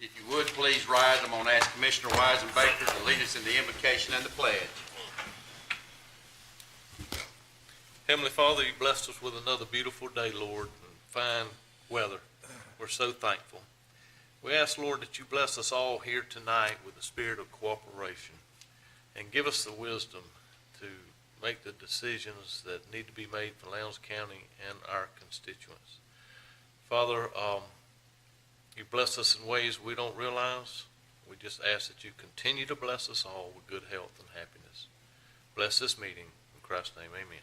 If you would, please rise. I'm going to ask Commissioner Wise and Baker to lead us in the invocation and the pledge. Heavenly Father, you blessed us with another beautiful day, Lord, and fine weather. We're so thankful. We ask, Lord, that you bless us all here tonight with the spirit of cooperation and give us the wisdom to make the decisions that need to be made for Lowndes County and our constituents. Father, you bless us in ways we don't realize. We just ask that you continue to bless us all with good health and happiness. Bless this meeting. In Christ's name, amen.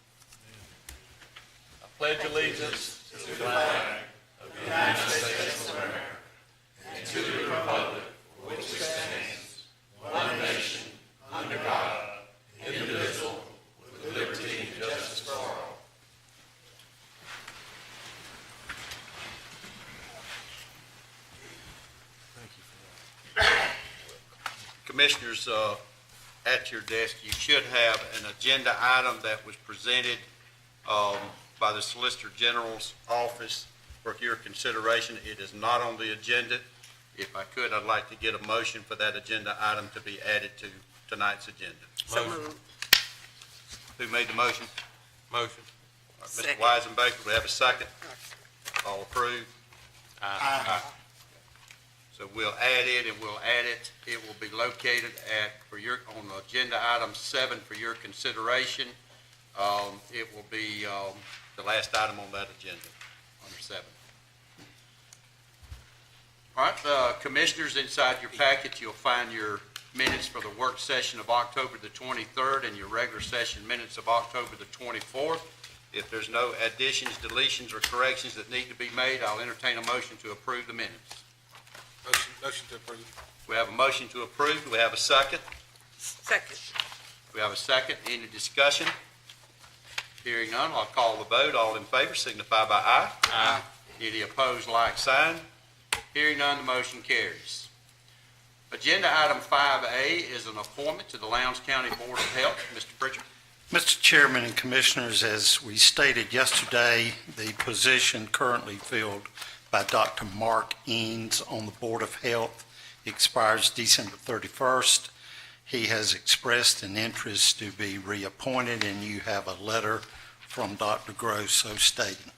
I pledge allegiance to the flag of the United States of America and to the republic for which it stands, one nation, under God, indivisible, with liberty and justice for all. Commissioners, at your desk, you should have an agenda item that was presented by the Solicitor General's office for your consideration. It is not on the agenda. If I could, I'd like to get a motion for that agenda item to be added to tonight's agenda. So moved. Who made the motion? Motion. All right, Mr. Wise and Baker, do we have a second? All approved? Aye. So we'll add it, and we'll add it. It will be located on agenda item 7 for your consideration. It will be the last item on that agenda, under 7. All right, commissioners, inside your packet, you'll find your minutes for the work session of October the 23rd and your regular session minutes of October the 24th. If there's no additions, deletions, or corrections that need to be made, I'll entertain a motion to approve the minutes. Motion to approve. We have a motion to approve. Do we have a second? Second. We have a second. Any discussion? Hearing none, I'll call the vote. All in favor signify by aye. Aye. Any opposed, like sign. Hearing none, the motion carries. Agenda item 5A is an appointment to the Lowndes County Board of Health. Mr. Pritchard. Mr. Chairman and Commissioners, as we stated yesterday, the position currently filled by Dr. Mark Eanes on the Board of Health expires December 31st. He has expressed an interest to be reappointed, and you have a letter from Dr. Gross so stating.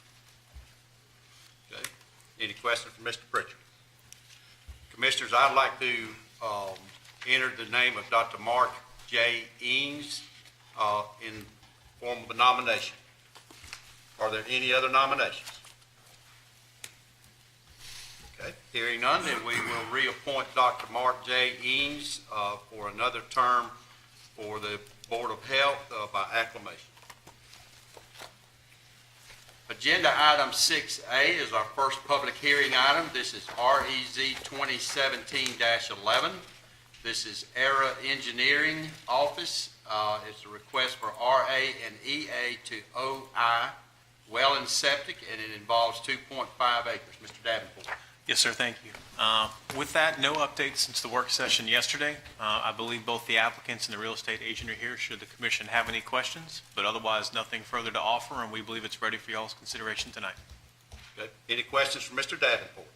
Okay. Any questions for Mr. Pritchard? Commissioners, I'd like to enter the name of Dr. Mark J. Eanes in form of a nomination. Are there any other nominations? Okay. Hearing none, then we will reappoint Dr. Mark J. Eanes for another term for the Board of Health by acclamation. Agenda item 6A is our first public hearing item. This is REZ 2017-11. This is ERA Engineering Office. It's a request for RA and EA to OI well and septic, and it involves 2.5 acres. Mr. Davenport. Yes, sir. Thank you. With that, no updates since the work session yesterday. I believe both the applicants and the real estate agent are here should the commission have any questions, but otherwise nothing further to offer, and we believe it's ready for y'all's consideration tonight. Good. Any questions for Mr. Davenport?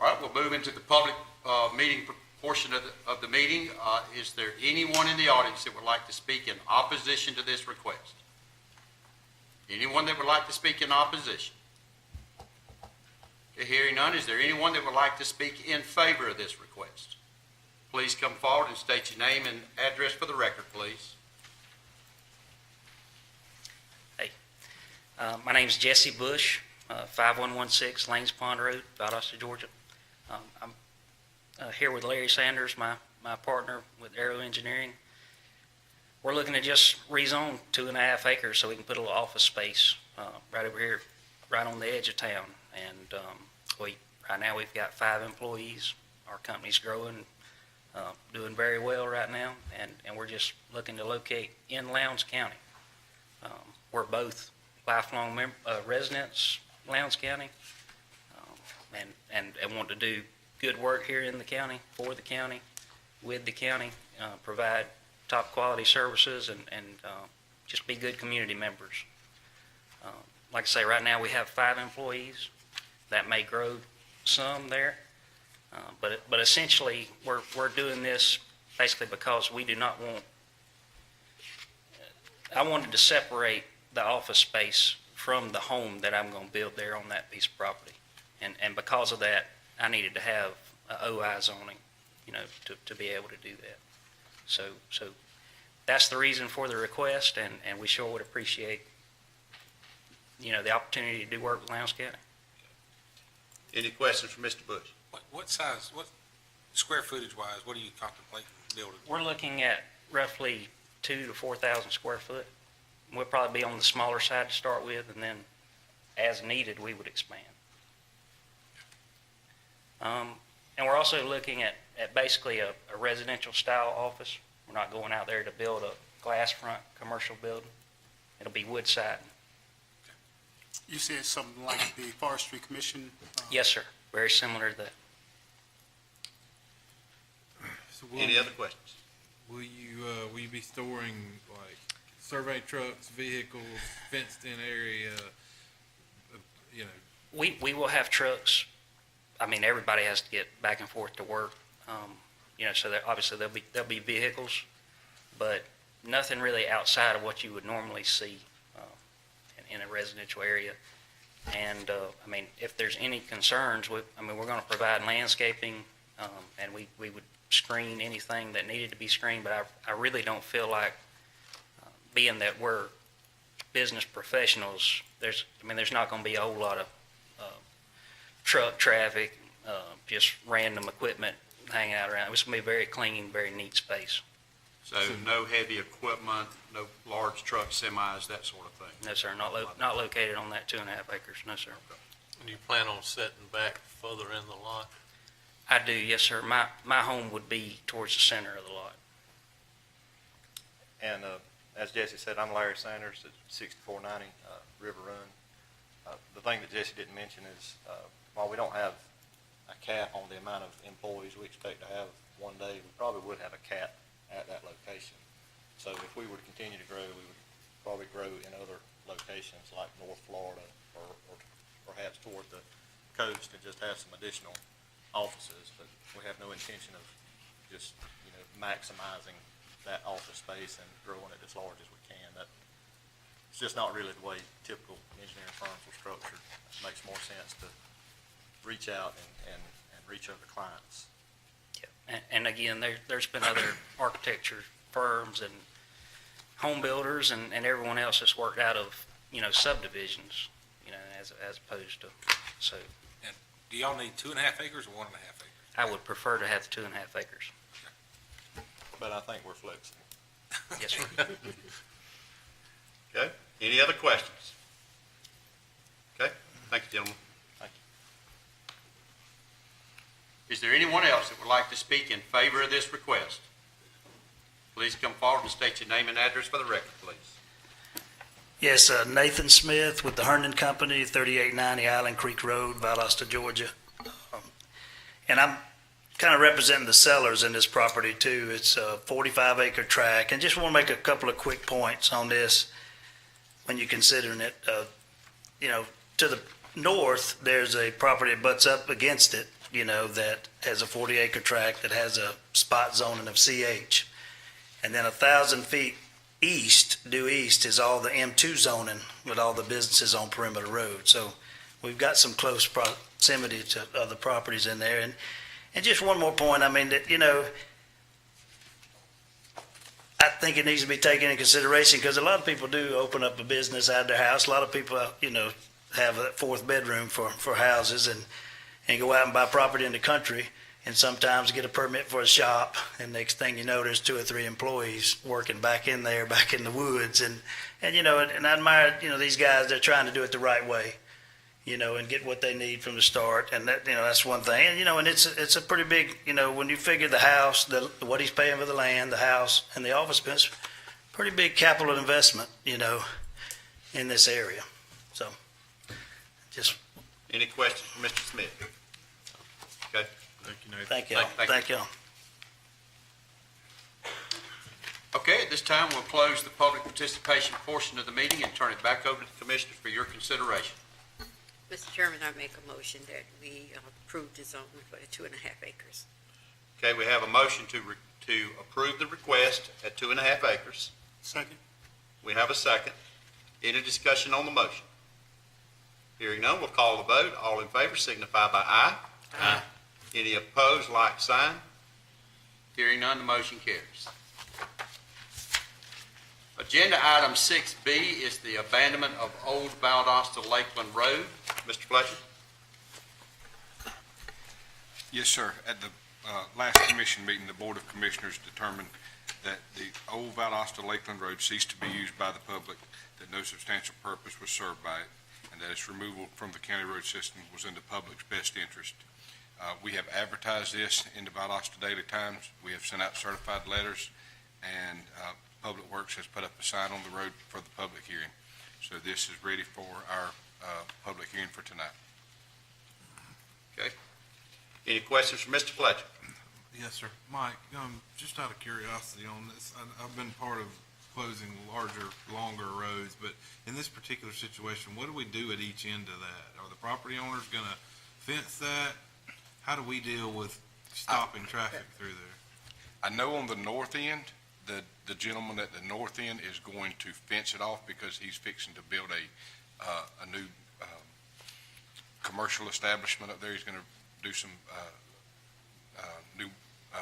All right, we'll move into the public meeting portion of the meeting. Is there anyone in the audience that would like to speak in opposition to this request? Anyone that would like to speak in opposition? Okay, hearing none, is there anyone that would like to speak in favor of this request? Please come forward and state your name and address for the record, please. Hey, my name's Jesse Bush, 5116 Lanes Pond Road, Valdosta, Georgia. I'm here with Larry Sanders, my partner with Aero Engineering. We're looking to just rezone 2.5 acres so we can put a little office space right over here, right on the edge of town. And right now we've got 5 employees. Our company's growing, doing very well right now, and we're just looking to locate in Lowndes County. We're both lifelong residents, Lowndes County, and want to do good work here in the county, for the county, with the county, provide top quality services, and just be good community members. Like I say, right now we have 5 employees. That may grow some there. But essentially, we're doing this basically because we do not want, I wanted to separate the office space from the home that I'm going to build there on that piece of property. And because of that, I needed to have a OI zoning, to be able to do that. So that's the reason for the request, and we sure would appreciate, the opportunity to do work with Lowndes County. Any questions for Mr. Bush? What size, what square footage wise, what are you contemplating building? We're looking at roughly 2,000 to 4,000 square foot. We'll probably be on the smaller side to start with, and then as needed, we would expand. And we're also looking at basically a residential style office. We're not going out there to build a glass front commercial building. It'll be wood siding. You said something like the Forestry Commission? Yes, sir. Very similar to that. So Any other questions? will you be storing like survey trucks, vehicles, fenced in area, We will have trucks. I mean, everybody has to get back and forth to work. So that obviously there'll be vehicles, but nothing really outside of what you would normally see in a residential area. And I mean, if there's any concerns, we're going to provide landscaping, and we would screen anything that needed to be screened. But I really don't feel like, being that we're business professionals, there's not going to be a whole lot of truck traffic, just random equipment hanging out around. It's going to be a very clean, very neat space. So no heavy equipment, no large trucks, semis, that sort of thing? No, sir, not located on that 2.5 acres, no, sir. And you plan on setting back further in the lot? I do, yes, sir. My home would be towards the center of the lot. And as Jesse said, I'm Larry Sanders at 6490 River Run. The thing that Jesse didn't mention is, while we don't have a cap on the amount of employees we expect to have one day, we probably would have a cap at that location. So if we were to continue to grow, we would probably grow in other locations like North Florida or perhaps toward the coast and just have some additional offices. But we have no intention of just, maximizing that office space and growing it as large as we can. It's just not really the way typical engineering firms are structured. It makes more sense to reach out and reach other clients. Yeah. And again, there's been other architecture firms and home builders and everyone else that's worked out of, subdivisions, as opposed to, so And do y'all need 2.5 acres or 1.5 acres? I would prefer to have the 2.5 acres. But I think we're flexible. Yes, sir. Okay, any other questions? Okay, thank you, gentlemen. Thank Is there anyone else that would like to speak in favor of this request? Please come forward and state your name and address for the record, please. Yes, Nathan Smith with the Herndon Company, 3890 Island Creek Road, Valdosta, Georgia. And I'm kind of representing the sellers in this property too. It's a 45-acre tract, and just want to make a couple of quick points on this when you're considering it. To the north, there's a property that butts up against it, that has a 40-acre tract that has a spot zoning of CH. And then 1,000 feet due east is all the M2 zoning with all the businesses on Perimeter Road. So we've got some close proximity to other properties in there. And just one more point, that, I think it needs to be taken into consideration because a lot of people do open up a business out of their house. A lot of people, have a fourth bedroom for houses and go out and buy property in the country and sometimes get a permit for a shop. And next thing you know, there's 2 or 3 employees working back in there, back in the woods. And I admire, these guys, they're trying to do it the right way, and get what they need from the start. And that, that's one thing. And, and it's a pretty big, when you figure the house, what he's paying for the land, the house and the office space, pretty big capital investment, in this area. So just Any questions for Mr. Smith? Okay, thank you, Nathan. thank y'all. Thank you. Thank y'all. okay, at this time, we'll close the public participation portion of the meeting and turn it back over to the commissioners for your consideration. Mr. Chairman, I make a motion that we approve the zone for the 2.5 acres. Okay, we have a motion to approve the request at 2.5 acres. Second. We have a second. Any discussion on the motion? Hearing none, we'll call the vote. All in favor signify by aye. Aye. Any opposed, like sign. Hearing none, the motion carries. Agenda item 6B is the abandonment of Old Valdosta Lakeland Road. Mr. Fletcher? Yes, sir. At the last commission meeting, the Board of Commissioners determined that the old Valdosta Lakeland Road ceased to be used by the public, that no substantial purpose was served by it, and that its removal from the county road system was in the public's best interest. We have advertised this in the Valdosta Daily Times. We have sent out certified letters, and Public Works has put up a sign on the road for the public hearing. So this is ready for our public hearing for tonight. Okay. Any questions for Mr. Fletcher? Yes, sir. Mike, just out of curiosity on this, I've been part of closing larger, longer roads, but in this particular situation, what do we do at each end of that? Are the property owners going to fence that? How do we deal with stopping traffic through there? I know on the north end, the gentleman at the north end is going to fence it off because he's fixing to build a new commercial establishment up there. He's going to do some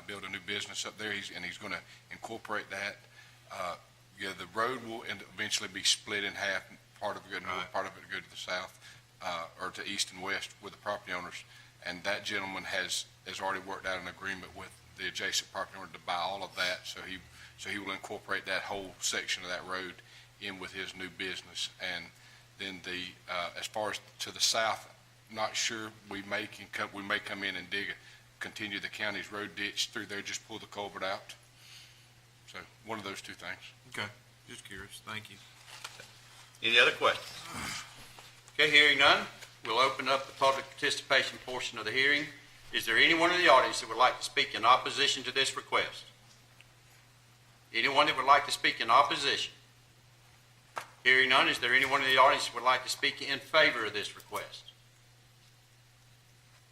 build a new business up there, and he's going to incorporate that. The road will eventually be split in half. Part of it go north, part of it go to the south, or to east and west with the property owners. And that gentleman has already worked out an agreement with the adjacent property owner to buy all of that. So he will incorporate that whole section of that road in with his new business. And then as far as to the south, not sure. We may come in and continue the county's road ditch through there, just pull the culvert out. So one of those two things. Okay, just curious. Thank you. Any other questions? Okay, hearing none, we'll open up the public participation portion of the hearing. Is there anyone in the audience that would like to speak in opposition to this request? Anyone that would like to speak in opposition? Hearing none, is there anyone in the audience that would like to speak in favor of this request?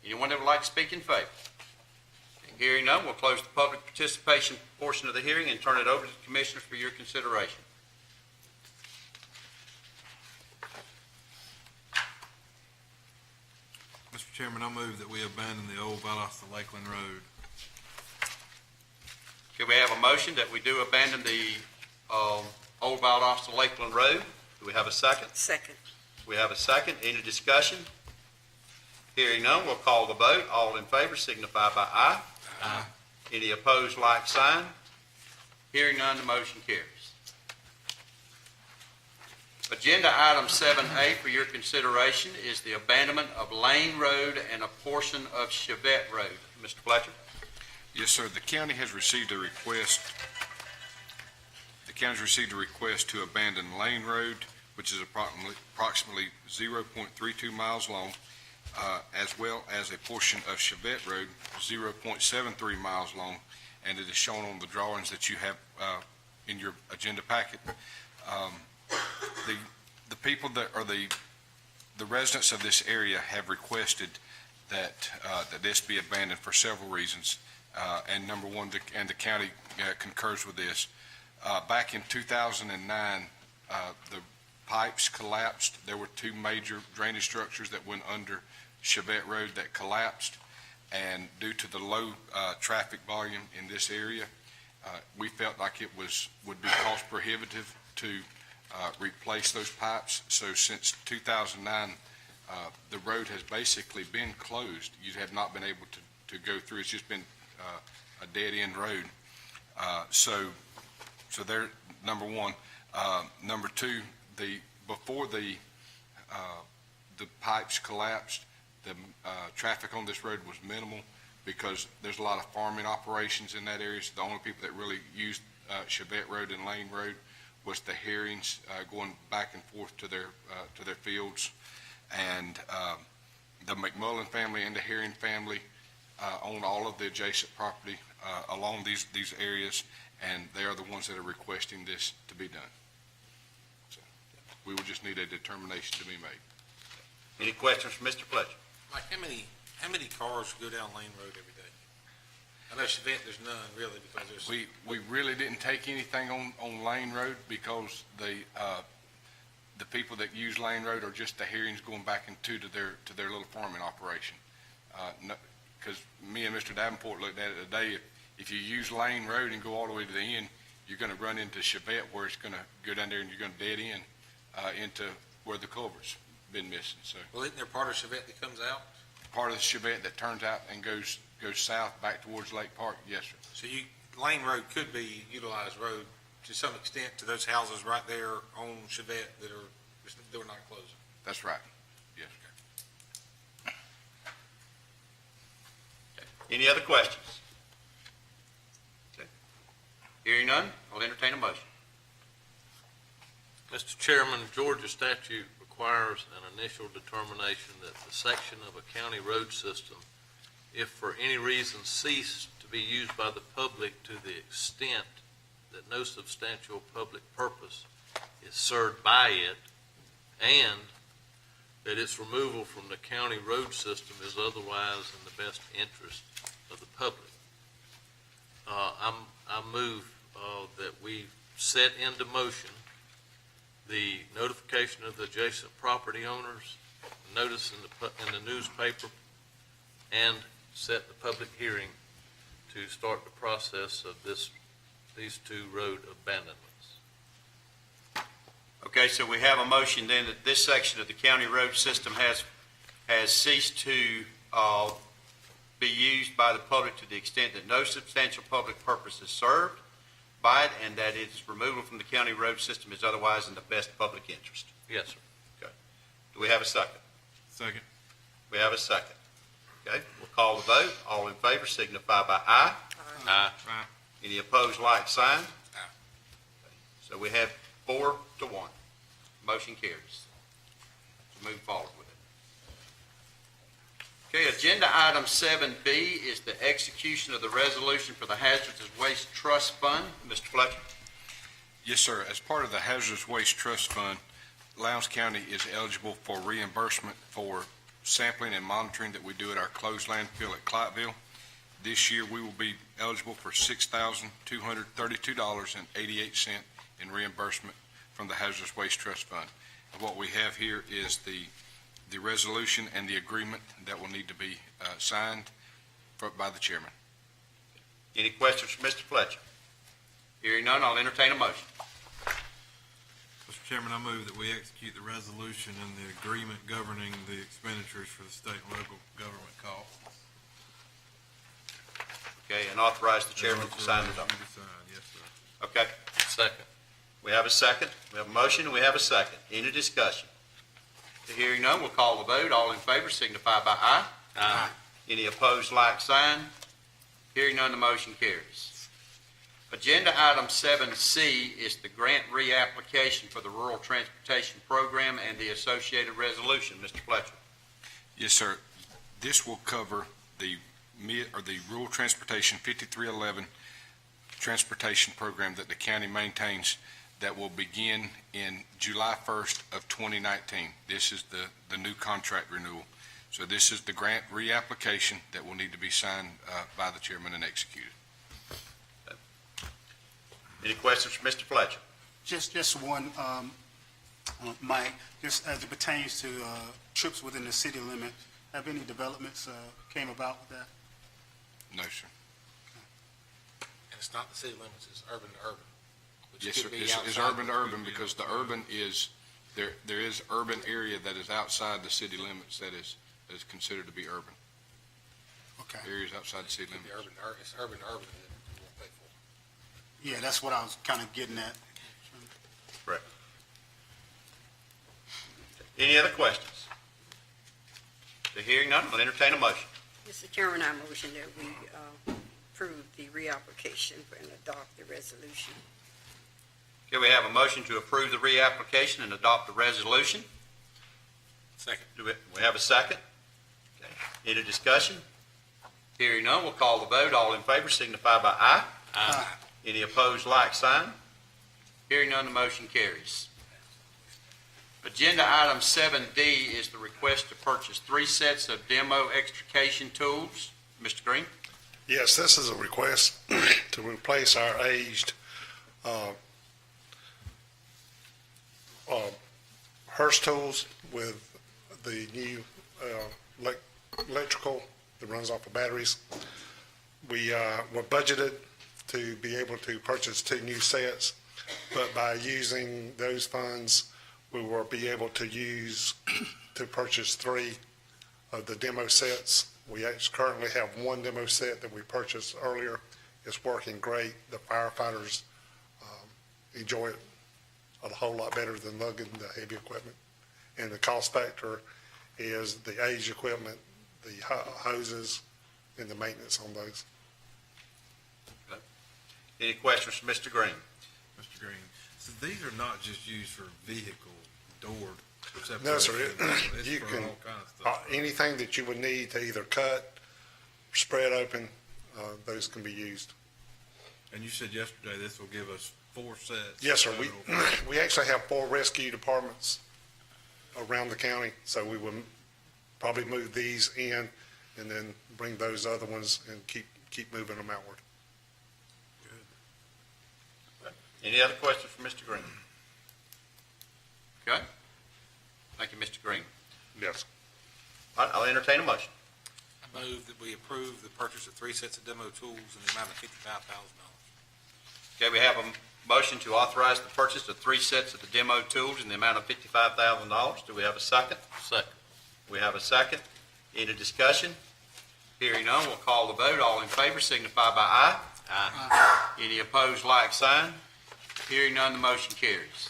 Anyone that would like to speak in favor? Hearing none, we'll close the public participation portion of the hearing and turn it over to the commissioners for your consideration. Mr. Chairman, I move that we abandon the old Valdosta Lakeland Road. Okay, we have a motion that we do abandon the Old Valdosta Lakeland Road. Do we have a second? Second. We have a second. Any discussion? Hearing none, we'll call the vote. All in favor signify by aye. Aye. Any opposed, like sign. Hearing none, the motion carries. Agenda item 7A for your consideration is the abandonment of Lane Road and a portion of Chevette Road. Mr. Fletcher? Yes, sir. The county has received a request. The county's received a request to abandon Lane Road, which is approximately 0.32 miles long, as well as a portion of Chevette Road, 0.73 miles long, and it is shown on the drawings that you have in your agenda packet. The people that are the residents of this area have requested that this be abandoned for several reasons. And number one, the county concurs with this. Back in 2009, the pipes collapsed. There were two major drainage structures that went under Chevette Road that collapsed, and due to the low traffic volume in this area, we felt like it would be cost prohibitive to replace those pipes. So since 2009, the road has basically been closed. You have not been able to go through. It's just been a dead-end road. So there, number one. Number two, before the pipes collapsed, the traffic on this road was minimal because there's a lot of farming operations in that area. So the only people that really used Chevette Road and Lane Road was the herrings going back and forth to their fields. And the McMullen family and the Herring family own all of the adjacent property along these areas, and they are the ones that are requesting this to be done. So we will just need a determination to be made. Any questions for Mr. Fletcher? Mike, how many cars go down Lane Road every day? I know Chevette, there's none really because there's. We really didn't take anything on Lane Road because the people that use Lane Road are just the hearings going back into to their little farming operation. Because me and Mr. Davenport looked at it today, if you use Lane Road and go all the way to the end, you're gonna run into Chevette where it's gonna go down there and you're gonna dead end, into where the culvert's been missing, so. Well, isn't there part of Chevette that comes out? Part of the Chevette that turns out and goes south back towards Lake Park, yes, sir. So Lane Road could be utilized road to some extent to those houses right there on Chevette that are, they're not closing. That's right, yes. Any other questions? Okay. Hearing none, I'll entertain a motion. Mr. Chairman, Georgia statute requires an initial determination that the section of a county road system, if for any reason ceased to be used by the public to the extent that no substantial public purpose is served by it, and that its removal from the county road system is otherwise in the best interest of the public. I move that we set into motion the notification of the adjacent property owners, notice in the newspaper, and set the public hearing to start the process of these two road abandonments. Okay, so we have a motion then that this section of the county road system has ceased to be used by the public to the extent that no substantial public purpose is served by it, and that its removal from the county road system is otherwise in the best public interest. Yes, sir. Okay. Do we have a second? Second. We have a second. Okay, we'll call the vote. All in favor signify by aye. Aye. Any opposed, like sign? So we have 4-1. Motion carries. So move forward with it. Okay, agenda item 7B is the execution of the resolution for the Hazardous Waste Trust Fund. Mr. Fletcher? Yes, sir. As part of the Hazardous Waste Trust Fund, Lowndes County is eligible for reimbursement for sampling and monitoring that we do at our closed landfill at Clyteville. This year, we will be eligible for $6,232.88 in reimbursement from the Hazardous Waste Trust Fund. And what we have here is the resolution and the agreement that will need to be signed by the chairman. Any questions for Mr. Fletcher? Hearing none, I'll entertain a motion. Mr. Chairman, I move that we execute the resolution and the agreement governing the expenditures for the state and local government costs. Okay, and authorize the chairman to sign the document. Yes, sir. Okay, Second. we have a second. We have a motion and we have a second. Any discussion? Hearing none, we'll call the vote. All in favor signify by aye. Aye. Any opposed, like sign. Hearing none, the motion carries. Agenda item 7C is the grant reapplication for the Rural Transportation Program and the associated resolution. Mr. Fletcher? Yes, sir. This will cover the Rural Transportation 5311 transportation program that the county maintains that will begin in July 1st of 2019. This is the new contract renewal. So this is the grant reapplication that will need to be signed by the chairman and executed. Any questions for Mr. Fletcher? Just one, Mike, just as it pertains to trips within the city limits, have any developments came about with that? No, sir. And it's not the city limits, it's urban to urban. which Yes, could sir. be It's outside urban to what urban we do. because the urban is, there is urban area that is outside the city limits that is considered to be urban. Okay. Areas outside the city It could be limits. it's urban to urban that we won't pay for. Yeah, that's what I was kind of getting at. Correct. Any other questions? The hearing none, I'll entertain a motion. Mr. Chairman, I motion that we approve the reapplication and adopt the resolution. Okay, we have a motion to approve the reapplication and adopt the resolution. Second. Do we have a second? Okay. Any discussion? Hearing none, we'll call the vote. All in favor signify by aye. Aye. Any opposed, like sign. Hearing none, the motion carries. Agenda item 7D is the request to purchase 3 sets of demo extrication tools. Mr. Green? Yes, this is a request to replace our aged Hearst tools with the new electrical that runs off of batteries. We were budgeted to be able to purchase 2 new sets, but by using those funds, we will be able to use to purchase 3 of the demo sets. We actually currently have 1 demo set that we purchased earlier. It's working great. The firefighters enjoy it a whole lot better than lugging the heavy equipment. And the cost factor is the aged equipment, the hoses, and the maintenance on those. Any questions for Mr. Green? Mr. Green, so these are not just used for vehicle door separation? No, sir. It's You for can, all kinds of stuff. anything that you would need to either cut, spread open, those can be used. And you said yesterday this will give us 4 sets. Yes, sir. total. We actually have 4 rescue departments around the county, so we will probably move these in and then bring those other ones and keep moving them outward. Any other questions for Mr. Green? Okay. Thank you, Mr. Green. Yes. All right, I'll entertain a motion. I move that we approve the purchase of 3 sets of demo tools in the amount of $55,000. Okay, we have a motion to authorize the purchase of 3 sets of the demo tools in the amount of $55,000. Do we have a second? Second. We have a second. Any discussion? Hearing none, we'll call the vote. All in favor signify by aye. Aye. Any opposed, like sign. Hearing none, the motion carries.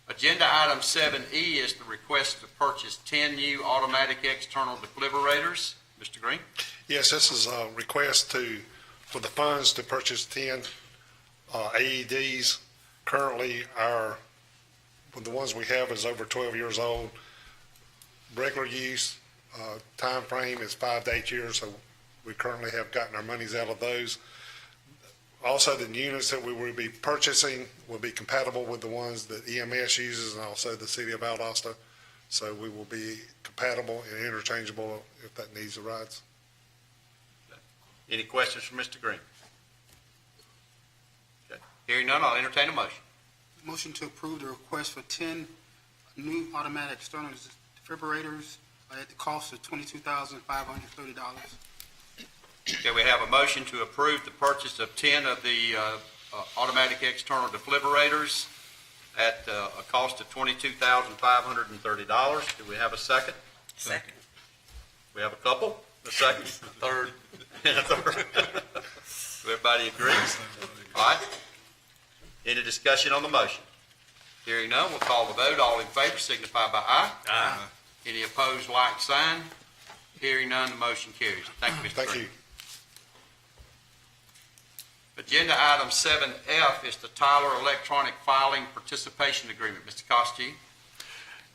Agenda item 7E is the request to purchase 10 new automatic external defibrillators. Mr. Green? Yes, this is a request for the funds to purchase 10 AEDs. Currently, the ones we have is over 12 years old. Regular use time frame is 5 to 8 years, so we currently have gotten our monies out of those. Also, the units that we will be purchasing will be compatible with the ones that EMS uses and also the city of Valdosta. So we will be compatible and interchangeable if that needs arises. Any questions for Mr. Green? Okay. Hearing none, I'll entertain a motion. Motion to approve the request for 10 new automatic external defibrillators at the cost of $22,530. Okay, we have a motion to approve the purchase of 10 of the automatic external defibrillators at a cost of $22,530. Do we have a second? Second. We have a couple? A second? Third. And a third. Everybody agrees? All right. Any discussion on the motion? Hearing none, we'll call the vote. All in favor signify by aye. Aye. Any opposed, like sign. Hearing none, the motion carries. Thank you, Mr. Thank Green. you. Agenda item 7F is the Tyler Electronic Filing Participation Agreement. Mr. Costi?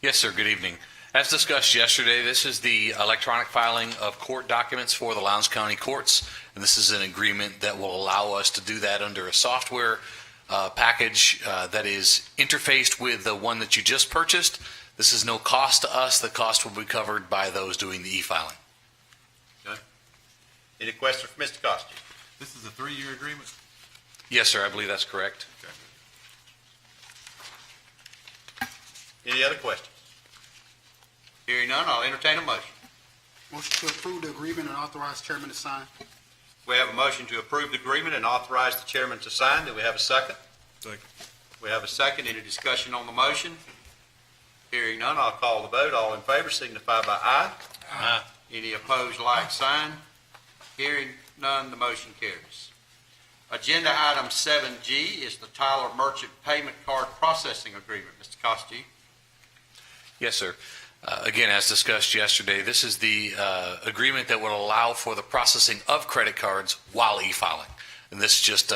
Yes, sir. Good evening. As discussed yesterday, this is the electronic filing of court documents for the Lowndes County courts, and this is an agreement that will allow us to do that under a software package that is interfaced with the one that you just purchased. This is no cost to us. The cost will be covered by those doing the e-filing. Okay. Any questions for Mr. Costi? This is a 3-year agreement? Yes, sir. I believe that's correct. Any other questions? Hearing none, I'll entertain a motion. Motion to approve the agreement and authorize chairman to sign. We have a motion to approve the agreement and authorize the chairman to sign. Do we have a second? Second. We have a second. Any discussion on the motion? Hearing none, I'll call the vote. All in favor signify by aye. Aye. Any opposed, like sign. Hearing none, the motion carries. Agenda item 7G is the Tyler Merchant Payment Card Processing Agreement. Mr. Costi? Yes, sir. Again, as discussed yesterday, this is the agreement that will allow for the processing of credit cards while e-filing. And this just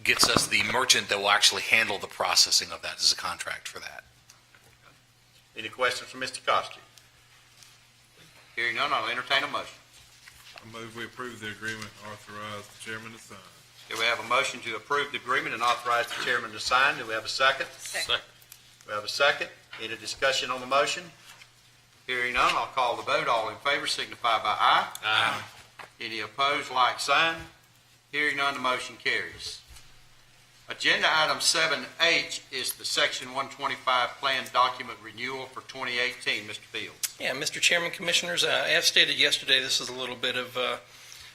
gets us the merchant that will actually handle the processing of that. This is a contract for that. Any questions from Mr. Costi? Hearing none, I'll entertain a motion. I move we approve the agreement, authorize the chairman to sign. Okay, we have a motion to approve the agreement and authorize the chairman to sign. Do we have a second? Second. We have a second. Any discussion on the motion? Hearing none, I'll call the vote. All in favor signify by aye. Aye. Any opposed, like sign. Hearing none, the motion carries. Agenda item 7H is the Section 125 Plan Document Renewal for 2018. Mr. Fields. Yeah, Mr. Chairman, Commissioners, as stated yesterday, this is a little bit of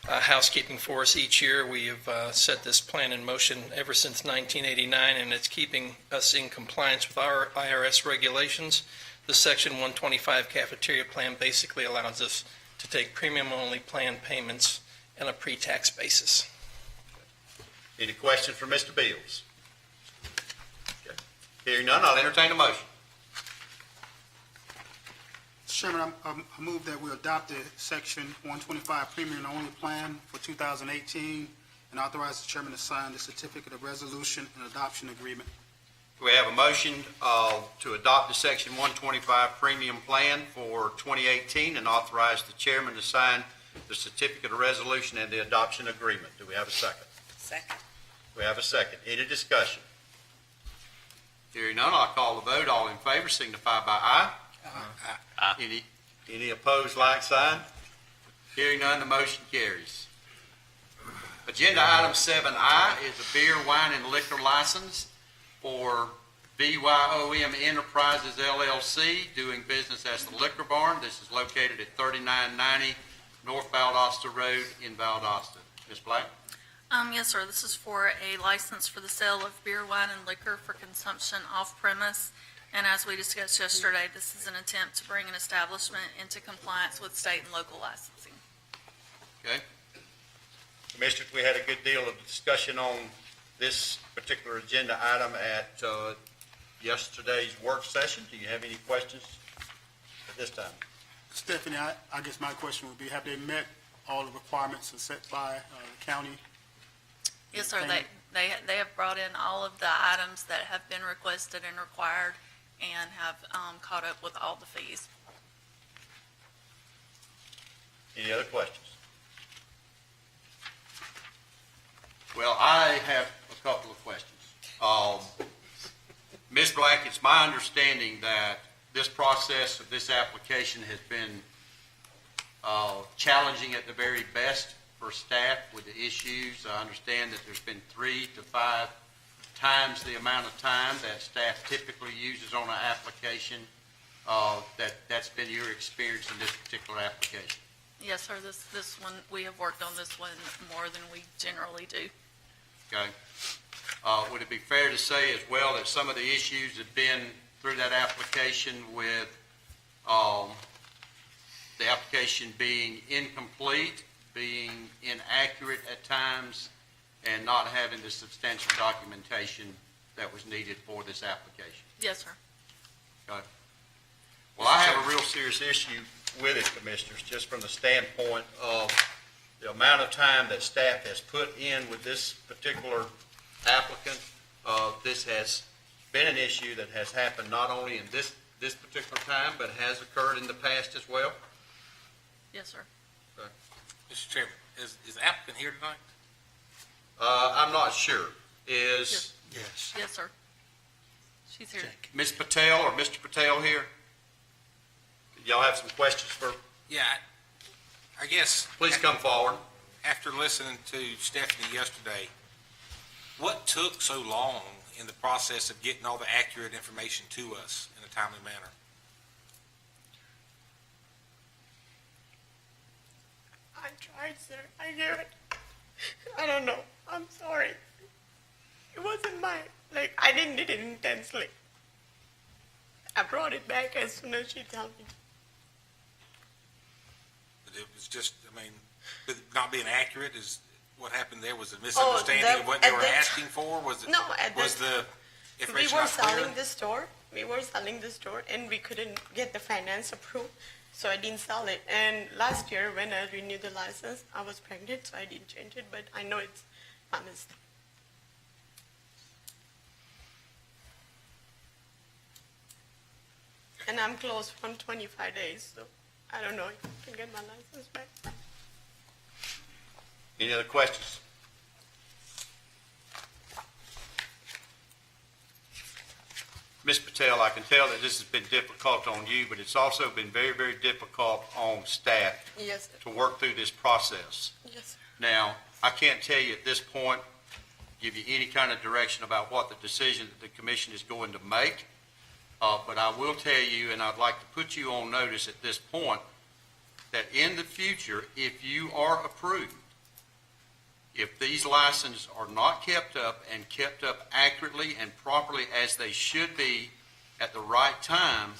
housekeeping for us each year. We have set this plan in motion ever since 1989, and it's keeping us in compliance with our IRS regulations. The Section 125 cafeteria plan basically allows us to take premium-only plan payments on a pre-tax basis. Any questions for Mr. Fields? Okay. Hearing none, I'll entertain a motion. Mr. Chairman, I move that we adopt the Section 125 Premium Only Plan for 2018 and authorize the chairman to sign the certificate of resolution and adoption agreement. We have a motion to adopt the Section 125 Premium Plan for 2018 and authorize the chairman to sign the certificate of resolution and the adoption agreement. Do we have a second? Second. We have a second. Any discussion? Hearing none, I'll call the vote. All in favor signify by aye. Aye. Any opposed, like sign? Hearing none, the motion carries. Agenda item 7I is a beer, wine, and liquor license for BYOM Enterprises LLC, doing business as the Liquor Barn. This is located at 3990 North Valdosta Road in Valdosta. Ms. Black? Yes, sir. This is for a license for the sale of beer, wine, and liquor for consumption off-premise. And as we discussed yesterday, this is an attempt to bring an establishment into compliance with state and local licensing. Okay. Commissioners, we had a good deal of discussion on this particular agenda item at yesterday's work session. Do you have any questions at this time? Stephanie, I guess my question would be, have they met all the requirements set by the county? Yes, sir. They have brought in all of the items that have been requested and required and have caught up with all the fees. Any other questions? Well, I have a couple of questions. Ms. Black, it's my understanding that this process of this application has been challenging at the very best for staff with the issues. I understand that there's been 3 to 5 times the amount of time that staff typically uses on an application. That's been your experience in this particular application. Yes, sir. This one, we have worked on this one more than we generally do. Okay. Would it be fair to say as well that some of the issues have been through that application with the application being incomplete, being inaccurate at times, and not having the substantial documentation that was needed for this application? Yes, sir. Okay. Well, I have a real serious issue with it, Commissioners, just from the standpoint of the amount of time that staff has put in with this particular applicant. This has been an issue that has happened not only in this particular time, but has occurred in the past as well. Yes, sir. Mr. Chairman, is the applicant here tonight? I'm not sure. Is Yes. Yes, sir. She's here. Ms. Patel or Mr. Patel here? Y'all have some questions for, Yeah, I guess. please come forward. After listening to Stephanie yesterday, what took so long in the process of getting all the accurate information to us in a timely manner? I tried, sir. I knew it. I don't know. I'm sorry. It wasn't I didn't do it intensely. I brought it back as soon as she told me. But it was just, with not being accurate is what happened there. Was a misunderstanding of what they were asking for? Was it? No, was the we information were not clear? selling the store. We were selling the store, and we couldn't get the finance approved, so I didn't sell it. And last year, when I renewed the license, I was pregnant, so I didn't change it. But I know it's my mistake. And I'm closed from 25 days, so I don't know if I can get my license back. Any other questions? Ms. Patel, I can tell that this has been difficult on you, but it's also been very, very difficult on staff Yes, sir. to work through this process. Yes, sir. Now, I can't tell you at this point, give you any kind of direction about what the decision that the commission is going to make. But I will tell you, and I'd like to put you on notice at this point, that in the future, if you are approved, if these licenses are not kept up and kept up accurately and properly as they should be at the right time,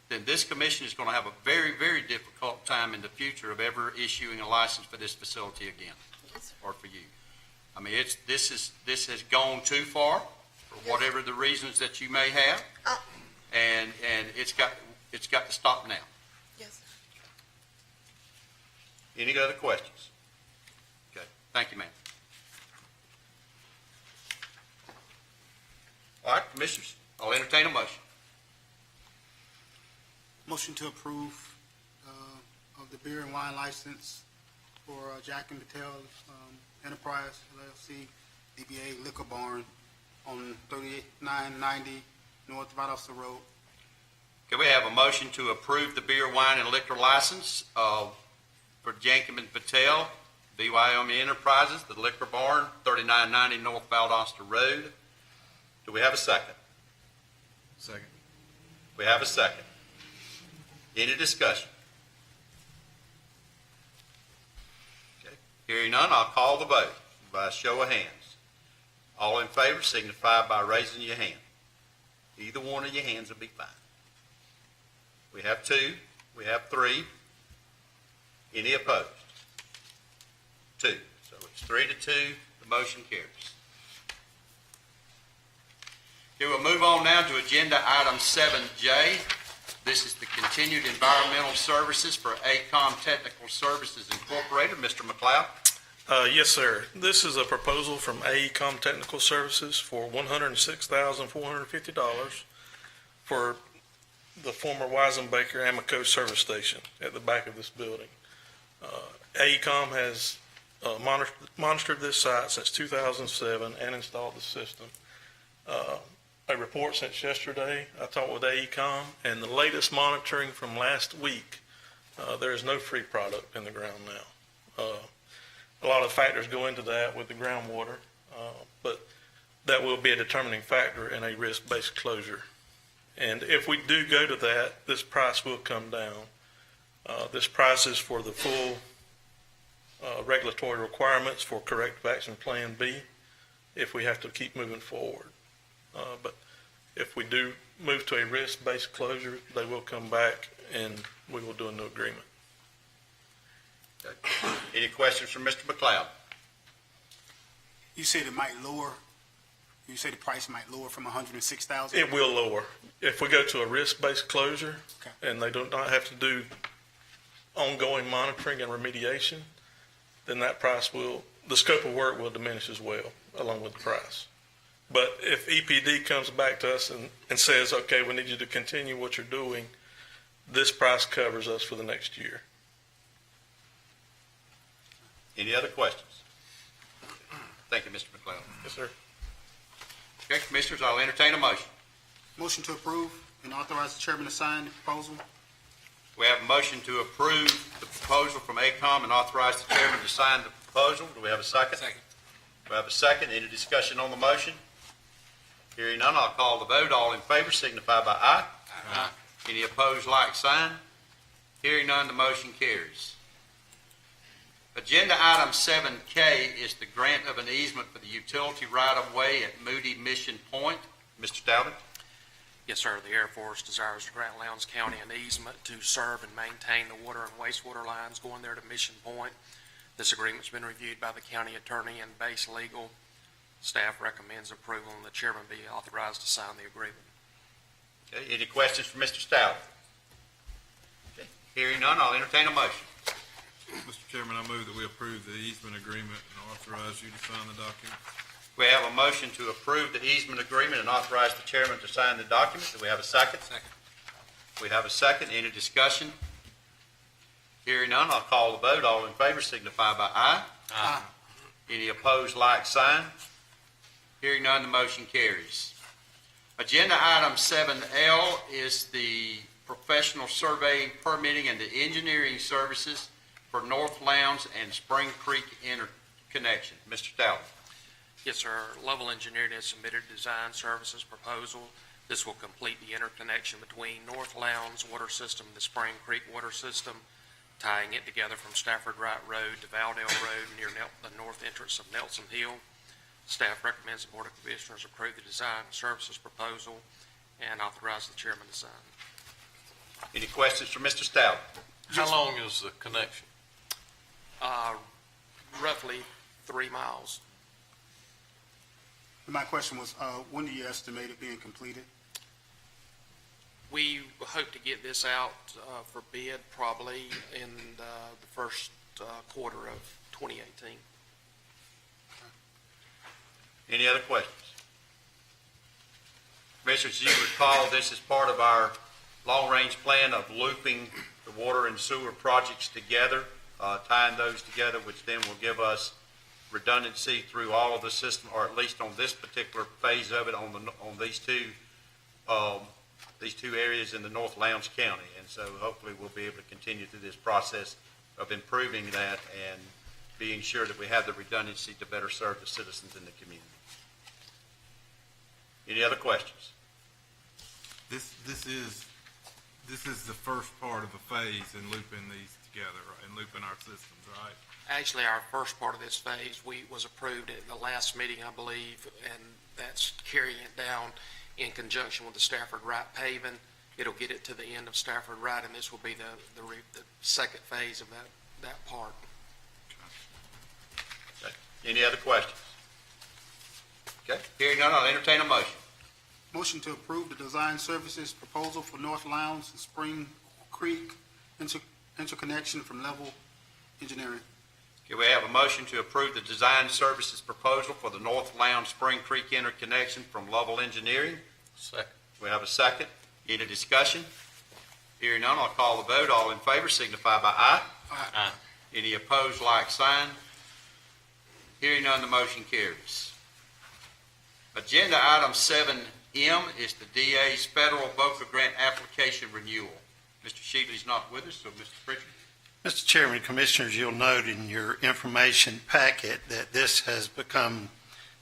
then this commission is going to have a very, very difficult time in the future of ever issuing a license for this facility again, or for you. I mean, this has gone too far, for whatever the reasons that you may have, and it's got to stop now. Yes, sir. Any other questions? Okay, thank you, ma'am. All right, commissioners, I'll entertain a motion. Motion to approve of the beer and wine license for Jack and Patel Enterprise LLC, DBA Liquor Barn on 3990 North Valdosta Road. Can we have a motion to approve the beer, wine, and liquor license for Jankum and Patel, BYOM Enterprises, the Liquor Barn, 3990 North Valdosta Road? Do we have a second? Second. We have a second. Any discussion? Okay. Hearing none, I'll call the vote by a show of hands. All in favor signify by raising your hand. Either one of your hands will be fine. We have 2. We have 3. Any opposed? 2. So it's 3-2. The motion carries. Okay, we'll move on now to agenda item 7J. This is the continued environmental services for ACOM Technical Services Incorporated. Mr. McLeod? Yes, sir. This is a proposal from AECOM Technical Services for $106,450 for the former Weisenbaker Amoco service station at the back of this building. AECOM has monitored this site since 2007 and installed the system. A report since yesterday, I talked with AECOM, and the latest monitoring from last week, there is no free product in the ground now. A lot of factors go into that with the groundwater, but that will be a determining factor in a risk-based closure. And if we do go to that, this price will come down. This price is for the full regulatory requirements for corrective action plan B if we have to keep moving forward. But if we do move to a risk-based closure, they will come back and we will do a new agreement. Okay. Any questions from Mr. McLeod? You said it might lower, you say the price might lower from 106,000? It will lower. If we go to a risk-based closure Okay. and they do not have to do ongoing monitoring and remediation, then that price will, the scope of work will diminish as well, along with the price. But if EPD comes back to us and says, okay, we need you to continue what you're doing, this price covers us for the next year. Any other questions? Thank you, Mr. McLeod. Yes, sir. Okay, commissioners, I'll entertain a motion. Motion to approve and authorize the chairman to sign the proposal. We have a motion to approve the proposal from ACOM and authorize the chairman to sign the proposal. Do we have a second? Second. We have a second. Any discussion on the motion? Hearing none, I'll call the vote. All in favor signify by aye. Aye. Any opposed, like sign. Hearing none, the motion carries. Agenda item 7K is the grant of an easement for the utility right-of-way at Moody Mission Point. Mr. Stalvin? Yes, sir. The Air Force desires to grant Lowndes County an easement to serve and maintain the water and wastewater lines going there to Mission Point. This agreement's been reviewed by the county attorney and base legal. Staff recommends approval, and the chairman be authorized to sign the agreement. Okay, any questions for Mr. Stalvin? Okay, hearing none, I'll entertain a motion. Mr. Chairman, I move that we approve the easement agreement and authorize you to sign the document. We have a motion to approve the easement agreement and authorize the chairman to sign the document. Do we have a second? Second. We have a second. Any discussion? Hearing none, I'll call the vote. All in favor signify by aye. Aye. Any opposed, like sign. Hearing none, the motion carries. Agenda item 7L is the professional surveying, permitting, and the engineering services for North Lowndes and Spring Creek interconnection. Mr. Stalvey. Yes, sir. Level Engineering has submitted design services proposal. This will complete the interconnection between North Lowndes Water System and the Spring Creek Water System, tying it together from Stafford Wright Road to Valdale Road near the north entrance of Nelson Hill. Staff recommends the Board of Commissioners approve the design services proposal and authorize the chairman to sign. Any questions for Mr. Stalvey? How long is the connection? Roughly 3 miles. My question was, when do you estimate it being completed? We hope to get this out for bid probably in the first quarter of 2018. Any other questions? Commissioners, you recall this is part of our long-range plan of looping the water and sewer projects together, tying those together, which then will give us redundancy through all of the system, or at least on this particular phase of it, on these two areas in the North Lowndes County. And so hopefully we'll be able to continue through this process of improving that and being sure that we have the redundancy to better serve the citizens in the community. Any other questions? This is the first part of a phase in looping these together, right, and looping our systems, right? Actually, our first part of this phase was approved at the last meeting, I believe, and that's carrying it down in conjunction with the Stafford Wright paving. It'll get it to the end of Stafford Wright, and this will be the second phase of that part. Okay. Any other questions? Okay, hearing none, I'll entertain a motion. Motion to approve the design services proposal for North Lowndes and Spring Creek interconnection from Level Engineering. Okay, we have a motion to approve the design services proposal for the North Lowndes Spring Creek interconnection from Lovell Engineering. Second. We have a second. Any discussion? Hearing none, I'll call the vote. All in favor signify by aye. Aye. Any opposed, like sign. Hearing none, the motion carries. Agenda item 7M is the DA's federal VOCA grant application renewal. Mr. Shealy's not with us, so Mr. Pritchard. Mr. Chairman, Commissioners, you'll note in your information packet that this has become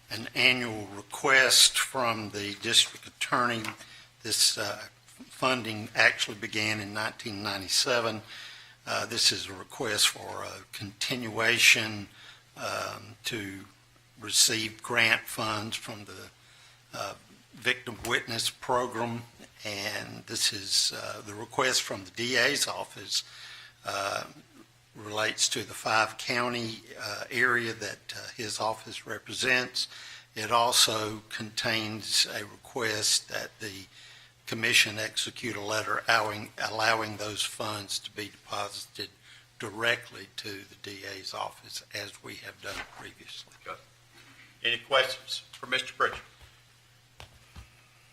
an annual request from the district attorney. This funding actually began in 1997. This is a request for a continuation to receive grant funds from the Victim Witness Program, and this is the request from the DA's office relates to the 5-county area that his office represents. It also contains a request that the commission execute a letter allowing those funds to be deposited directly to the DA's office, as we have done previously. Okay. Any questions for Mr. Pritchard?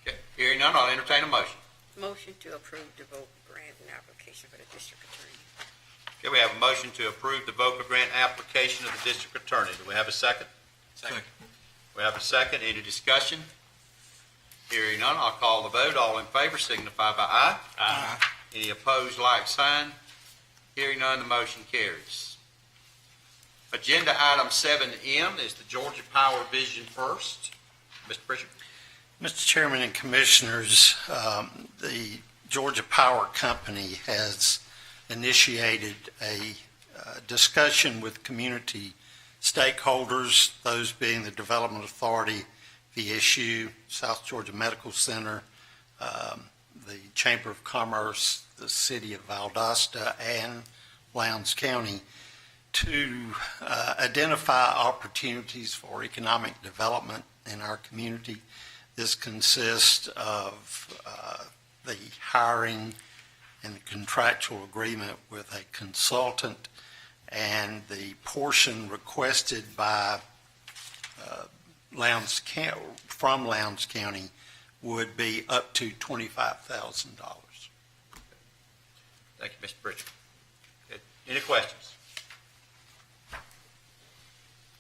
Okay. Hearing none, I'll entertain a motion. Motion to approve the VOCA grant and application for the district attorney. Okay, we have a motion to approve the VOCA grant application of the district attorney. Do we have a second? Second. We have a second. Any discussion? Hearing none, I'll call the vote. All in favor signify by aye. Aye. Any opposed, like sign. Hearing none, the motion carries. Agenda item 7M is the Georgia Power Vision First. Mr. Pritchard. Mr. Chairman and Commissioners, the Georgia Power Company has initiated a discussion with community stakeholders, those being the Development Authority, VSU, South Georgia Medical Center, the Chamber of Commerce, the City of Valdosta, and Lowndes County, to identify opportunities for economic development in our community. This consists of the hiring and the contractual agreement with a consultant, and the portion requested by Lowndes County, from Lowndes County, would be up to $25,000. Thank you, Mr. Pritchard. Okay. Any questions?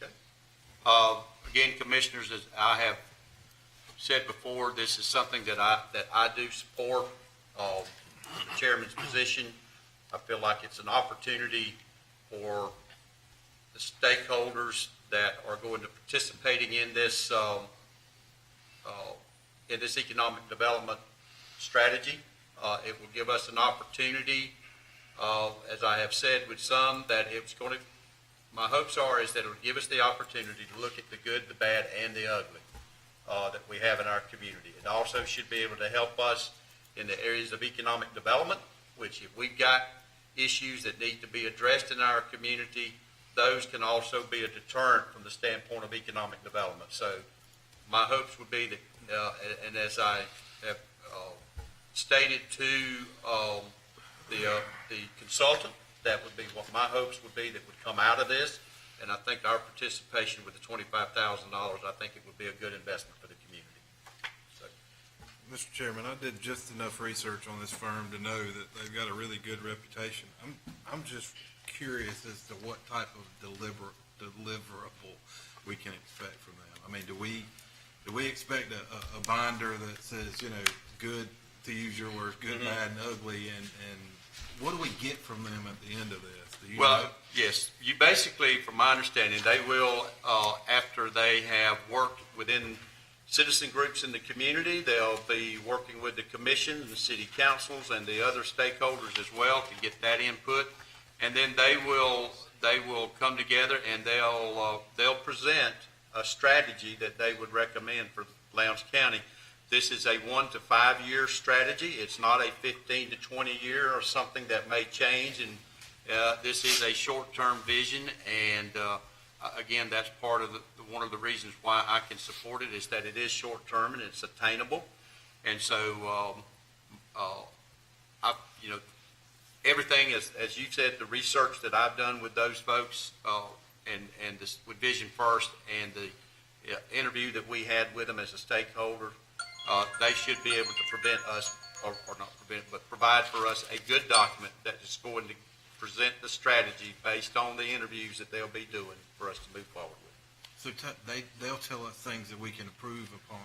Okay. Again, Commissioners, as I have said before, this is something that I do support, the chairman's position. I feel like it's an opportunity for the stakeholders that are going to participating in this economic development strategy. It will give us an opportunity, as I have said with some, that it's going to, my hopes are is that it will give us the opportunity to look at the good, the bad, and the ugly that we have in our community. It also should be able to help us in the areas of economic development, which if we've got issues that need to be addressed in our community, those can also be a deterrent from the standpoint of economic development. So my hopes would be that, and as I have stated to the consultant, that would be what my hopes would be that would come out of this. And I think our participation with the $25,000, I think it would be a good investment for the community. So, Mr. Chairman, I did just enough research on this firm to know that they've got a really good reputation. I'm just curious as to what type of deliverable we can expect from them. I mean, do we expect a binder that says, you know, good, to use your words, good, bad, and ugly, and what do we get from them at the end of this? Do you know? Yes, you basically, from my understanding, they will, after they have worked within citizen groups in the community, they'll be working with the commission, the city councils, and the other stakeholders as well to get that input. And then they will come together and they'll present a strategy that they would recommend for Lowndes County. This is a 1 to 5 year strategy. It's not a 15 to 20 year or something that may change. And this is a short-term vision. And again, that's part of one of the reasons why I can support it is that it is short-term and it's attainable. And so, everything, as you said, the research that I've done with those folks, and this with Vision First and the interview that we had with them as a stakeholder, they should be able to prevent us, or not prevent, but provide for us a good document that is going to present the strategy based on the interviews that they'll be doing for us to move forward with. So they'll tell us things that we can improve upon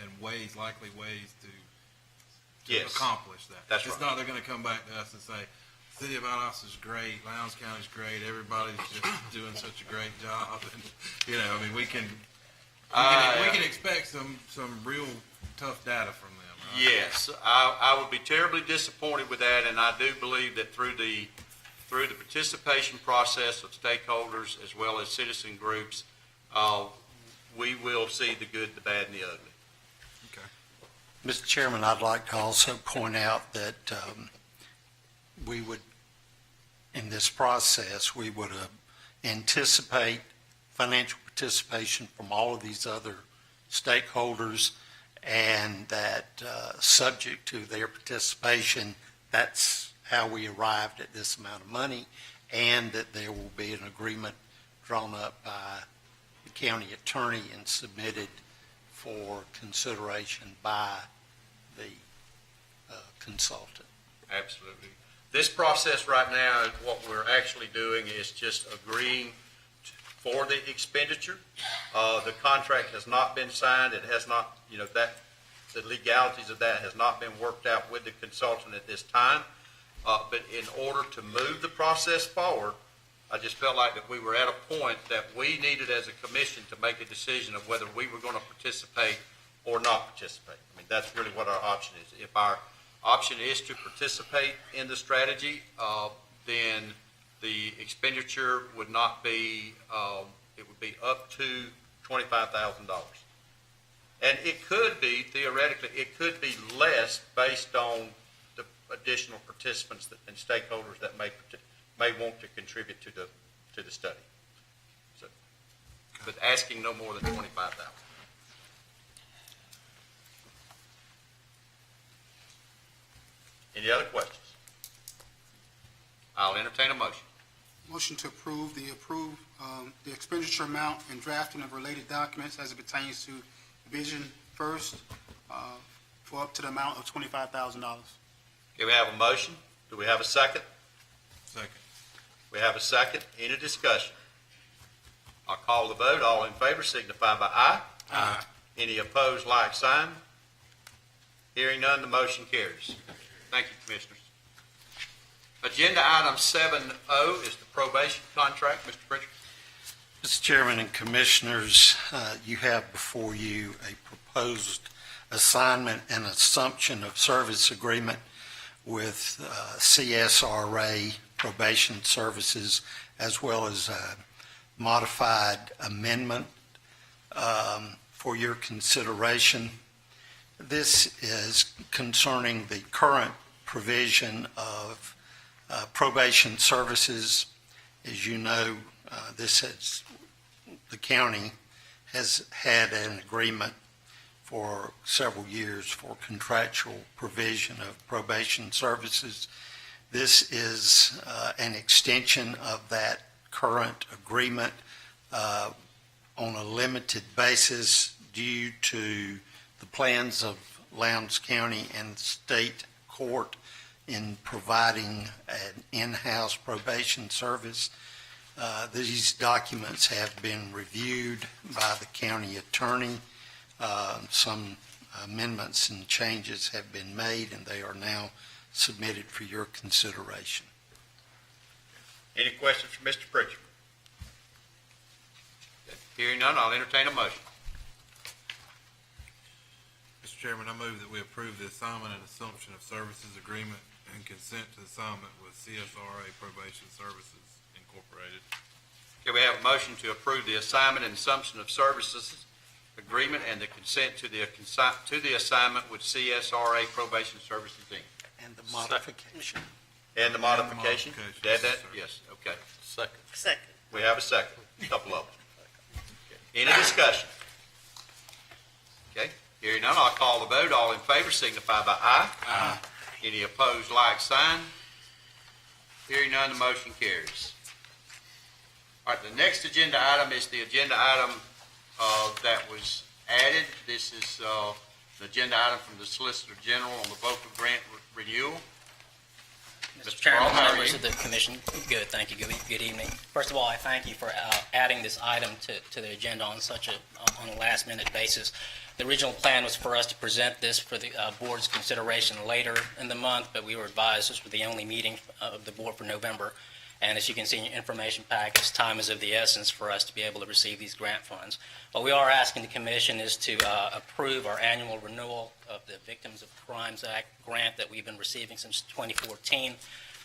and likely ways to Yes. accomplish that. That's It's right. not they're going to come back to us and say, City of Valdosta is great, Lowndes County's great, everybody's just doing such a great job. And, you know, I mean, we can expect some real tough data from them, right? Yes, I would be terribly disappointed with that, and I do believe that through the participation process of stakeholders as well as citizen groups, we will see the good, the bad, and the ugly. Mr. Chairman, I'd like to also point out that we would, in this process, we would anticipate financial participation from all of these other stakeholders, and that subject to their participation, that's how we arrived at this amount of money, and that there will be an agreement drawn up by the county attorney and submitted for consideration by the consultant. Absolutely. This process right now, what we're actually doing is just agreeing for the expenditure. The contract has not been signed. It has not, the legalities of that has not been worked out with the consultant at this time. But in order to move the process forward, I just felt like that we were at a point that we needed as a commission to make a decision of whether we were going to participate or not participate. I mean, that's really what our option is. If our option is to participate in the strategy, then the expenditure would not be, it would be up to $25,000. And it could be, theoretically, it could be less based on the additional participants and stakeholders that may want to contribute to the study. So, but asking no more than $25,000. Any other questions? I'll entertain a motion. Motion to approve the expenditure amount and drafting of related documents as it pertains to Vision First for up to the amount of $25,000. Okay, we have a motion. Do we have a second? Second. We have a second. Any discussion? I'll call the vote. All in favor signify by aye. Aye. Any opposed, like sign. Hearing none, the motion carries. Thank you, Commissioners. Agenda item 7O is the probation contract. Mr. Pritchard. Mr. Chairman and Commissioners, you have before you a proposed assignment and assumption of service agreement with CSRA Probation Services, as well as a modified amendment for your consideration. This is concerning the current provision of probation services. As you know, the county has had an agreement for several years for contractual provision of probation services. This is an extension of that current agreement on a limited basis due to the plans of Lowndes County and state court in providing an in-house probation service. These documents have been reviewed by the county attorney. Some amendments and changes have been made, and they are now submitted for your consideration. Any questions for Mr. Pritchard? Hearing none, I'll entertain a motion. Mr. Chairman, I move that we approve the assignment and assumption of services agreement and consent to the assignment with CSRA Probation Services Incorporated. Okay, we have a motion to approve the assignment and assumption of services agreement and the consent to the assignment with CSRA Probation Services, Inc. And the modification. And the modification? Add that? Yes, okay. Second. Second. We have a second, a couple of them. Any discussion? Okay, hearing none, I'll call the vote. All in favor signify by aye. Aye. Any opposed, like sign. Hearing none, the motion carries. All right, the next agenda item is the agenda item that was added. This is the agenda item from the Solicitor General on the VOCA grant renewal. Mr. Chairman, Carl, how are members you? of the commission, good, thank you, good evening. First of all, I thank you for adding this item to the agenda on a last-minute basis. The original plan was for us to present this for the board's consideration later in the month, but we were advised this was the only meeting of the board for November. And as you can see in your information package, time is of the essence for us to be able to receive these grant funds. What we are asking the commission is to approve our annual renewal of the Victims of Crimes Act grant that we've been receiving since 2014.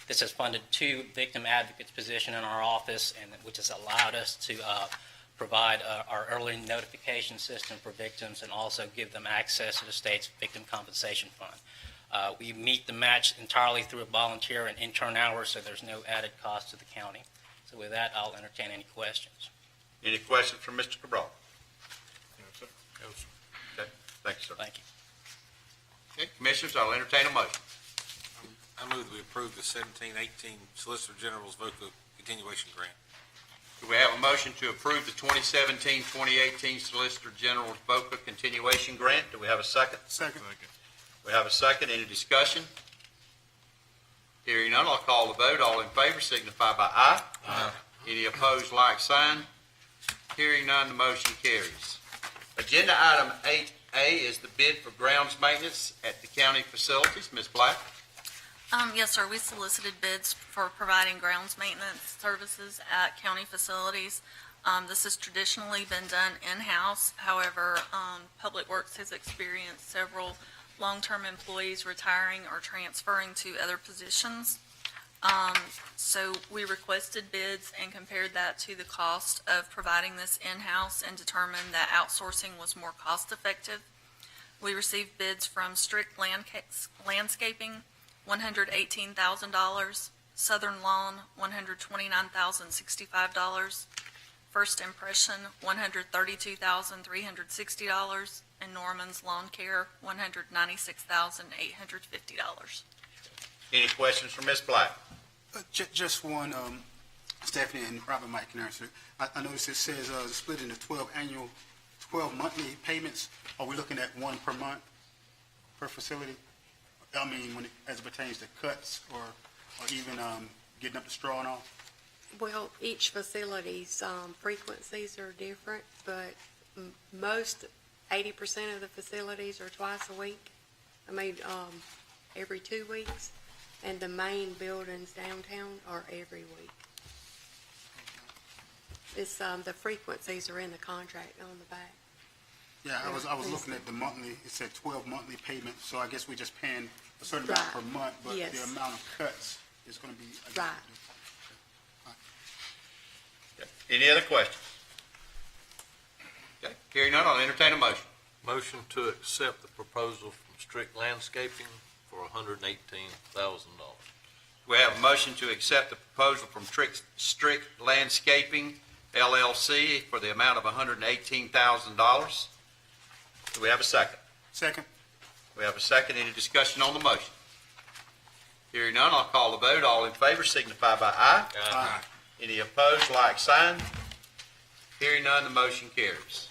This has funded 2 victim advocates position in our office, and which has allowed us to provide our early notification system for victims and also give them access to the state's victim compensation fund. We meet the match entirely through a volunteer and intern hours, so there's no added cost to the county. So with that, I'll entertain any questions. Any questions from Mr. Cabral? No, sir. No, sir. Okay, thank you, sir. Thank you. Okay, Commissioners, I'll entertain a motion. I move that we approve the 17-18 Solicitor General's VOCA continuation grant. Do we have a motion to approve the 2017-2018 Solicitor General's VOCA continuation grant? Do we have a second? Second. We have a second. Any discussion? Hearing none, I'll call the vote. All in favor signify by aye. Aye. Any opposed, like sign. Hearing none, the motion carries. Agenda item 8A is the bid for grounds maintenance at the county facilities. Ms. Black? Yes, sir. We solicited bids for providing grounds maintenance services at county facilities. This has traditionally been done in-house. However, Public Works has experienced several long-term employees retiring or transferring to other positions. So we requested bids and compared that to the cost of providing this in-house and determined that outsourcing was more cost-effective. We received bids from Strict Landscaping, $118,000, Southern Lawn, $129,065, First Impression, $132,360, and Norman's Lawn Care, $196,850. Any questions for Ms. Black? Just one, Stephanie and Robert might can answer. I noticed it says split into 12 monthly payments. Are we looking at one per month per facility? I mean, as it pertains to cuts or even getting up the straw and all? Well, each facility's frequencies are different, but most 80% of the facilities are twice a week. Every 2 weeks. And the main buildings downtown are every week. It's, the frequencies are in the contract on the back. Yeah, I was looking at the monthly, it said 12 monthly payments, so I guess we're just paying a certain amount per month, but Yes. the amount of cuts is gonna be. Right. Any other questions? Okay, hearing none, I'll entertain a motion. Motion to accept the proposal from Strict Landscaping for $118,000. We have a motion to accept the proposal from Strict Landscaping LLC for the amount of $118,000. Do we have a second? Second. We have a second. Any discussion on the motion? Hearing none, I'll call the vote. All in favor signify by aye. Aye. Any opposed, like sign. Hearing none, the motion carries.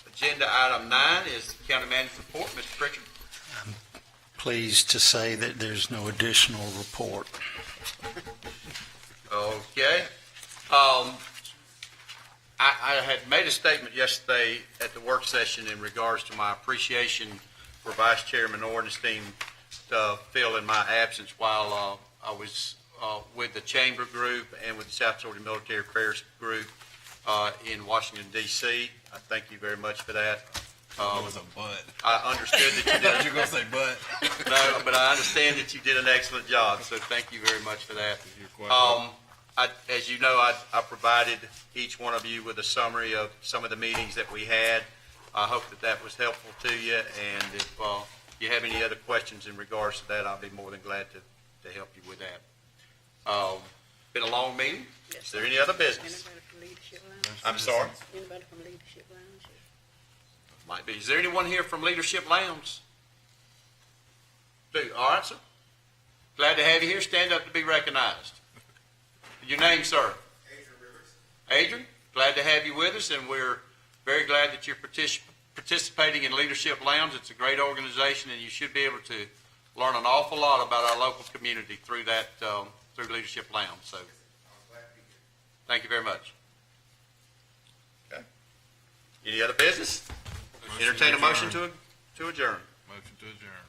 Agenda item 9 is the county manager's report. Mr. Pritchard. Pleased to say that there's no additional report. Okay. I had made a statement yesterday at the work session in regards to my appreciation for Vice Chairman Ornstein to fill in my absence while I was with the Chamber Group and with the South Georgia Military Affairs Group in Washington, D.C. I thank you very much for that. It was a but. I understood that you did. You were gonna say but. No, but I understand that you did an excellent job, so thank you very much for that. You're quite welcome. As you know, I provided each one of you with a summary of some of the meetings that we had. I hope that that was helpful to you, and if you have any other questions in regards to that, I'll be more than glad to help you with that. Been a long meeting. Is there any other business? Anybody from Leadership Lounge? I'm sorry? Anybody from Leadership Lounge? Might be. Is there anyone here from Leadership Lounge? All right, sir. Glad to have you here. Stand up to be recognized. Your name, sir? Adrian Rivers. Adrian, glad to have you with us, and we're very glad that you're participating in Leadership Lounge. It's a great organization, and you should be able to learn an awful lot about our local community through that, through Leadership Lounge. So, thank you very much. Okay. Any other business? Entertain a motion to adjourn. Motion to adjourn.